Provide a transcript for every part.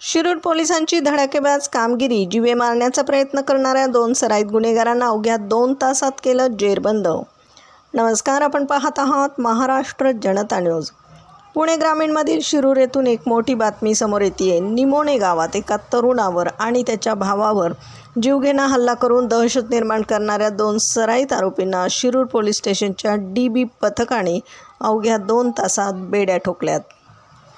शिरूर पोलिसांची धडाकेबाज कामगिरी. जीवे मारण्याचा प्रयत्न करणाऱ्या 2 सराईत गुन्हेगारांना अवघ्या 2 तासात केलं जेरबंद. नमस्कार, आपण पाहत आहात महाराष्ट्र जनता न्यूज. पुणे ग्रामीणमधील शिरूर येथून एक मोठी बातमी समोर येते. निमोणे गावात एका तरुणावर आणि त्याच्या भावावर जीवघेणा हल्ला करून दहशत निर्माण करणाऱ्या 2 सराईत आरोपींना शिरूर पोलीस स्टेशनच्या DB पथकाने अवघ्या 2 तासात बेड्या ठोकल्यात.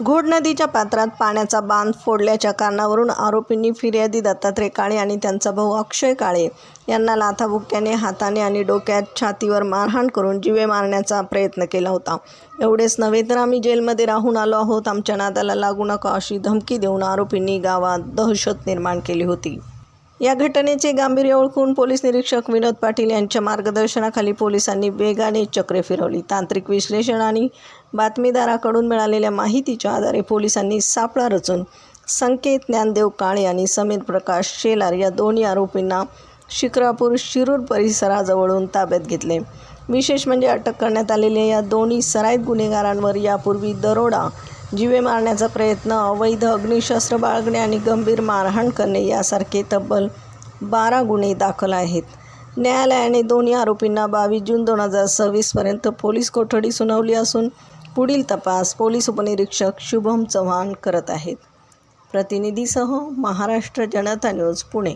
घोड नदीच्या पात्रात पाण्याचा बांध फोडल्याच्या कारणावरून आरोपींनी फिर्यादी दत्तात्रय काळे आणि त्यांचा भाऊ अक्षय काळे यांना लाथाबुक्क्याने हाताने आणि डोक्यात छातीवर मारहाण करून जीवे मारण्याचा प्रयत्न केला होता. एवढेच नव्हे तर आम्ही जेलमध्ये राहून आलो आहोत, आमच्या नादाला लागू नका अशी धमकी देऊन आरोपींनी गावात दहशत निर्माण केली होती. या घटनेचे गांभीर्य ओळखून पोलीस निरीक्षक विनोद पाटील यांच्या मार्गदर्शनाखाली पोलिसांनी वेगाने चक्रे फिरवली. तांत्रिक विश्लेषण आणि बातमीदाराकडून मिळालेल्या माहितीच्या आधारे पोलिसांनी सापळा रचून संकेत ज्ञानदेव काळे आणि समीर प्रकाश शेलार या दोन्ही आरोपींना शिक्रापूर शिरूर परिसराजवळून ताब्यात घेतले. विशेष म्हणजे अटक करण्यात आलेल्या या दोन्ही सराईत गुन्हेगारांवर यापूर्वी दरोडा, जीवे मारण्याचा प्रयत्न, अवैध अग्निशस्त्र बाळगणे आणि गंभीर मारहाण करणे यासारखे तब्बल 12 गुन्हे दाखल आहेत. न्यायालयाने दोन्ही आरोपींना 22 जून 2026 पर्यंत पोलीस कोठडी सुनावली असून पुढील तपास पोलीस उपनिरीक्षक शुभम चव्हाण करत आहेत. प्रतिनिधीसह महाराष्ट्र जनता न्यूज, पुणे.